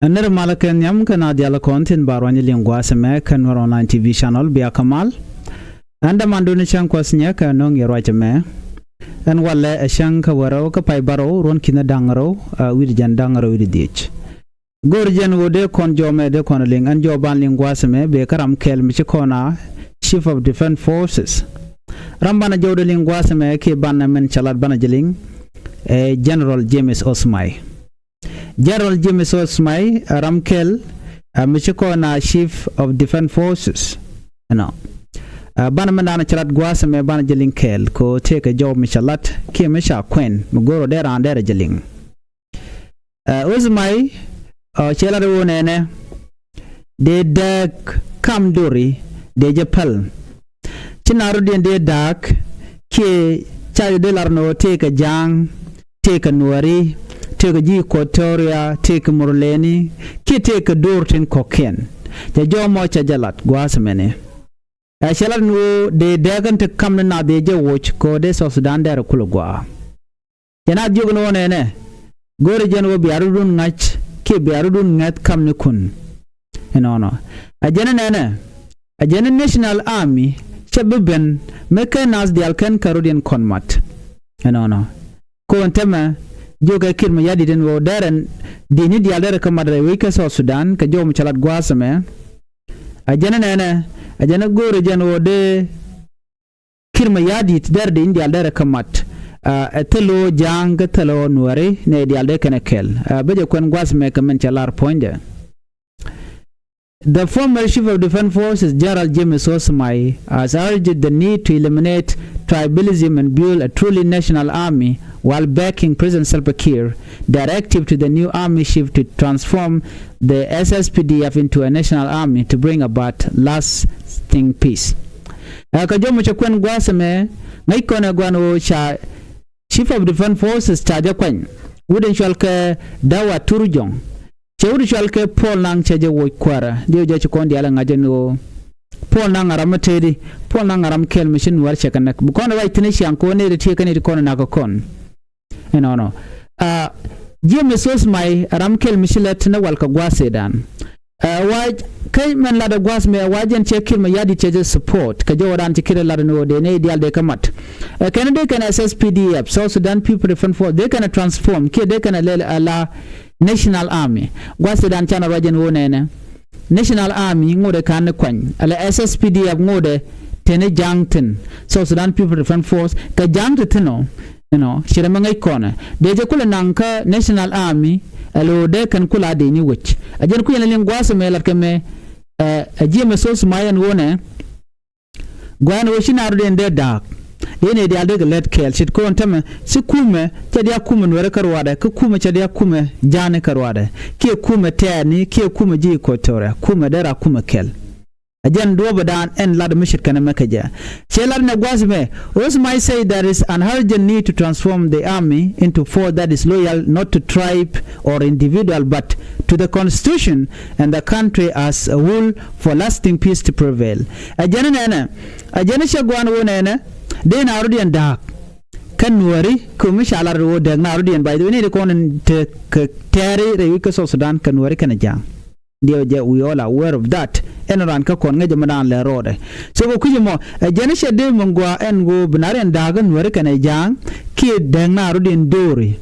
Aner malaken yam kana diala content barwani lingwa seme kan Nuer Online TV channel biya kamal. Anda manduni chang kwasnya ka nong yerwache me. An wale ashang ka waro ka pai baro ron kina dangaro wirjan dangaro wirdich. Gorjen wode kon jome de kon ling an joban lingwa seme be karam kel mi kona Chief of Defense Forces. Rambana jowda lingwa seme ke banna men chalat bana jeling General James Osmai. General James Osmai Ramkel Michikona Chief of Defense Forces. No. Banamana chalat guasame ban jeling kel ko take a job michalat ki misha quen mugoro there and there jeling. Osmai chela wonene de dak kam duri de japal. Chinarudin de dak ki child de larno take a jang take a nuari take a Equatoria, take a Morleni, ki take a Dortin Cocken. The Jomo Chajalat, Guasamene. I shall know the Dagan to come na de watch codes of Sudan there Kulugua. Yana Jugon ene. Gorijan will be Arudun Natch, ki be Arudun Nat Kamnukun. In honor. A general national army, Chabuben, Mechanas the Alcan Carodian Conmat. In honor. Contema. Joga kirma yadi den wo daren dini di alere kamadre wika South Sudan ka jom chalat guasame ajana nene ajana gore jan wo de kirma yadi der de indi alere kamat telo jang telo nuare ne di alde kenekel beje kon guasame kamen chalar ponje. The former Chief of Defense Forces, General James Osmai, has urged the need to eliminate tribalism and build a truly national army while backing President Salva Kiir, directive to the new army chief to transform the SSPDF into a national army to bring about lasting peace. Kajomo chakwen gwasame ngaikona gwano cha Chief of Defense Forces chaja kwen wuden shalke dawa turujong chewdu shalke Paul nang chaje wo kwara dio je chikondi ala ngajeno Paul nang aramatedi Paul nang aram kel mission war chakanak bukono wa itinishi anko ne de kane de kono nakokon no James Osmai Ramkel Michelet na walka gwasedan waj kay man la da gwas me wajen chekil ma yadi cheje support ka jodan tikire la no de ne dial de kamat can they can SSPDF South Sudan People Defense Force they can transform ke they can la national army gwasedan chana wajen wonene national army ngode kan kwan ala SSPDF ngode tene jangten South Sudan People Defense Force ka jangteno shiramangai kona deje kula nanka national army alo de kan kula de ni wich ajen ku yelen gwasa me lat kame ajime sos mayan wona gwana wo shinaru de de dak de ne de alde let kel shit ko ontame sikume chadia kume nwere karwada ku kume chadia kume jane karwada ki kume tani ki kume ji Equatoria kume dara kume kel Ajan Dobadan and Lad Mishit Kanamakaja. Shelar Nagwasme, Osmai say there is an urgent need to transform the army into force that is loyal not to tribe or individual but to the constitution and the country as a whole for lasting peace to prevail. Ajanana, Ajanisha Guanwana, then Arodian dark. Can worry, Kumishala Road, Narodian by the way, the Conan Terry, the Wika of Sudan, can worry Kanajang. We all are aware of that. Enoran ka kon ngaje madan le rode so ko kujimo janisha de mongwa en go binaren dagan were kana jang ki dengna rudin dori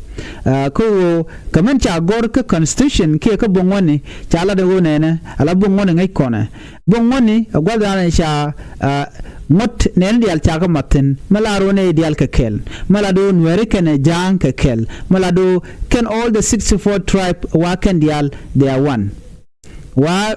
ko kamen cha gor ka constitution ki ka bongoni chala de wonene ala bongoni ngai kona bongoni agwada sha mot nen dial cha ka matin malaro ne dial ka kel malado were kana jang ka kel malado can all the 64 tribe wa can dial they are one wa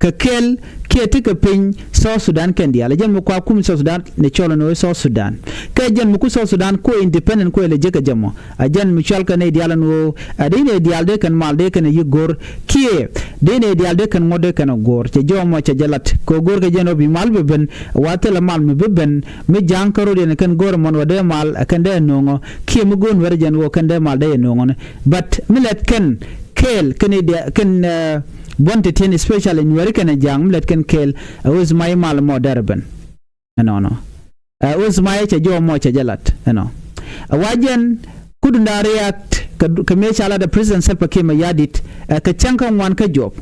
kakel ke tika pin South Sudan kendi ala jen mukwa kum South Sudan ne cholo no South Sudan ka jen muku South Sudan ko independent ko ele jeka jamo ajen muchal ka ne diala no adine dialde kan malde kan yigor kie dine dialde kan ngode kan gor te jomo cha jalat ko gor ka jeno bi malbe ben watela mal me ben me jankaro de kan gor mon wade mal kan de nongo kie mu gon wer jen wo kan de mal de nongo but milet ken kel kan bonte ten especially in American jang let can kill was my mal mo darben no was my cha jo mo cha jalat wajen kudunda react ka me chala da president Salva Kiir Mayardit ka chankan wan ka job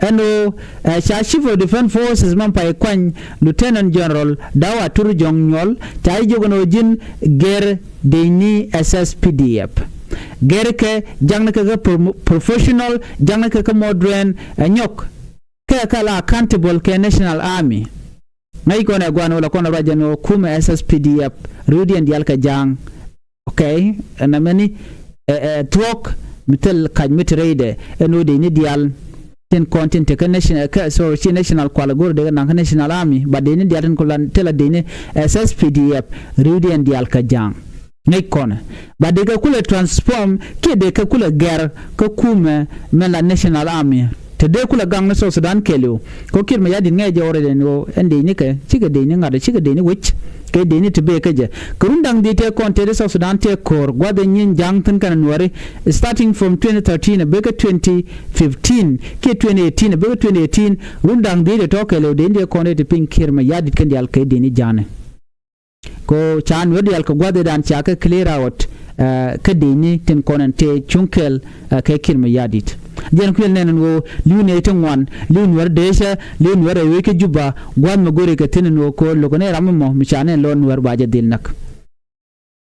eno chief of defense forces man pa kwan lieutenant general dawa tur jongnol tay jogono jin ger deni SSPDF ger ke jangna ka professional jangna ka modern nyok ka kala accountable ke national army ngai kona gwano la kona rajano kuma SSPDF rudi and yalka jang okay and many talk mitel kaj mitrede eno de ni dial ten content ke national so national kwalagor de na national army but de ni dial ten kolan tela de ni SSPDF rudi and yalka jang ngai kona but de ka kula transform ke de ka kula ger ka kuma mela national army de kula gang na South Sudan kelo ko Kiir Mayardit ngai jore de no ende ni ke chiga de ni ngada chiga de ni wich ke de ni tebe ke je kurundang de te konte de South Sudan te kor gwa de nyin jang tan kan nuare starting from 2013 be 2015 ke 2018 be 2018 rundang de to kelo de ndi konte te pin Kiir Mayardit kan dial ke de ni jane ko chan wadi al ko gwa de dan cha ka clear out ke de ni ten konante chunkel ke Kiir Mayardit jen kuyel nenen wo liune tan wan liun wer desha liun wer e ke juba gwan mo gore ke tenen wo ko logo ne ram mo mi chane lon wer baje dil nak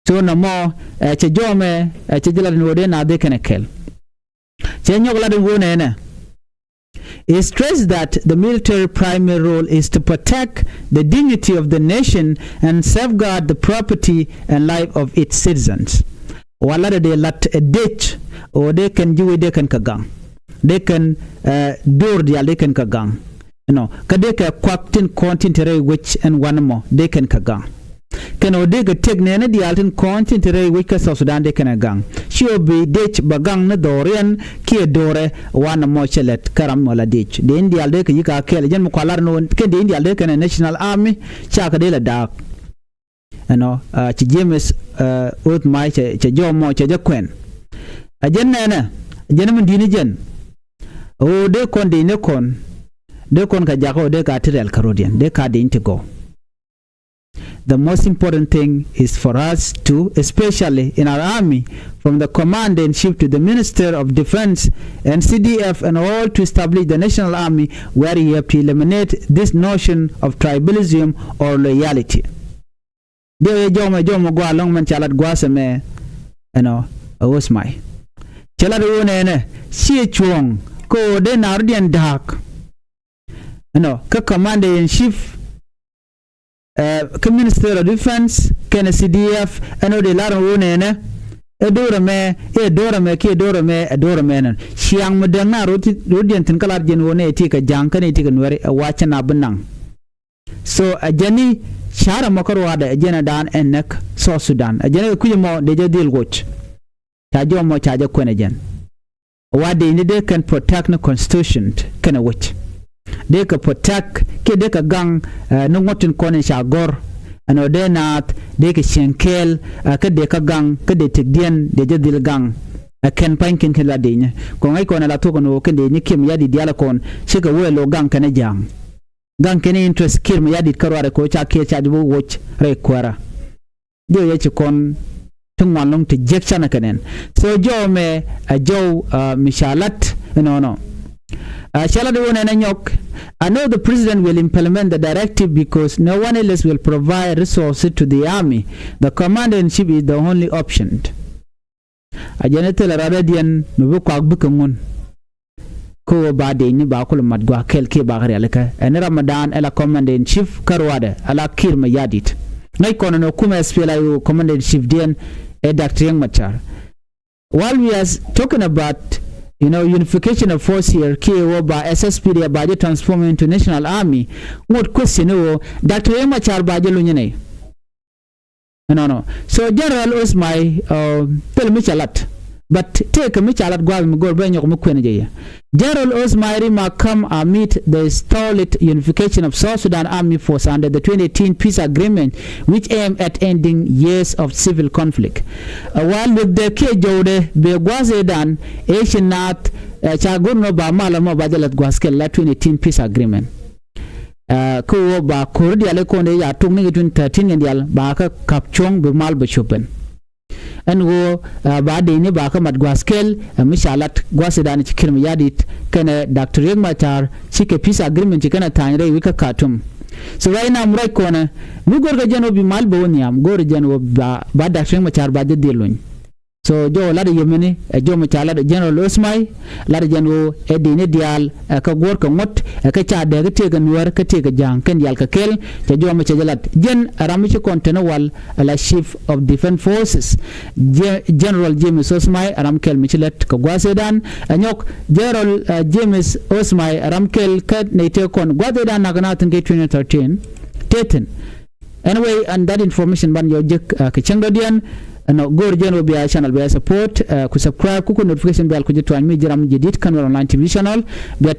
so na mo che jome che jila no de na de kenekel che nyogla de wo nene He stressed that the military primary role is to protect the dignity of the nation and safeguard the property and life of its citizens. Wala de lat a ditch or they can do they can kagang. They can door they can kagang. Kadeka kwaktin continental which and one more they can kagang. Can odega take nene di altin continental which ka South Sudan they can gang. She be ditch bagang na dorian ki dore one more chelet karam wala ditch. The India de ka yika kel jen mukwalar no ken the India de ka national army chaka de la dark. Ci James Hoth mai ci jomo ci jakwen ajen nene ajen mun dini jen o de kon de ne kon de kon ka jako de ka tirel karodian de ka de intigo. The most important thing is for us to, especially in our army, from the commander-in-chief to the Minister of Defense and CDF and all, to establish the national army where you have to eliminate this notion of tribalism or loyalty. De jomo go along man chalat gwasa me was my chalat one ne si chuong ko de nardian dak ka commander in chief Minister of Defense ken CDF de la one ne edora me nan siang medana rodian tin kala gen wone ti ka jankan ti ka nwere wacha na benang so ajani shara makarwa da ajena dan enek South Sudan ajena kuyimo de jadil goch ta jomo ta ja kwenejen wade ni de can protect the constitution kana wach de ka protect ke de ka gang no ngotin konen shagor ano de nat de ka shenkel ka de ka gang ka de tigdien de jadil gang ken pankin kala de nya ko ngai ko na la to ko ke de ni kim yadi diala kon shika welo gang kana jang gang kene interest Kiir Mayardit karware ko cha ke cha bu woch re kwara dio ye kon tungwan long te jeksana kanen so jo me jo mishalat no shala de wona na nyok. I know the president will implement the directive because no one else will provide resources to the army. The commander-in-chief is the only option. Ajanete la radian no ko agbukamun ko ba de ni ba ko mat gwa kel ke ba gare alaka en Ramadan ela commander in chief karwade ala Kiir Mayardit ngai kono no kuma spela yo commander in chief den e Dr. Young Machar. While we are talking about unification of force here KO by SSPD by transforming into national army, what question Dr. Young Machar ba jelu nyene no so general was my tell me chalat but take a michalat gwal mi gor benyo ko kwene je General Osmairi Makam amid the stalled unification of South Sudan Army Force under the 2018 peace agreement, which aimed at ending years of civil conflict. While with the jowda be gwazedan Asian North chagurno ba malamo badalat gwaskel la 2018 peace agreement. Ko ba kordi ale konde ya tungni 2013 ndial ba ka kapchong be mal be chupen. an go ba de ne ba kamat gwaskel mishalat gwasida ci kirmi yadit kana Dr. Riek Machar cike peace agreement kana tanyre wika katum so right now murai kona mi gorga jano bi mal bawniam gor jano ba Dr. Riek Machar ba de delun so jo la de yemene jo ma chala de general osmai la de jano e dine dial ka gor ka ngot ka cha de te ga nuer ka te ga jang ken dial ka kel te jo ma chajalat jen arami ci kontena wal la chief of defense forces general James Osmai aram kel mi cilet ka gwasedan anyok general James Osmai aram kel ka ne te kon gwasedan na kana tin ke 2013 teten anyway and that information ban yo jek ka changadian no gor jeno biya channel biya support ku subscribe ku notification bell ku jitwan mi jiram jidit Nuer Online TV channel biya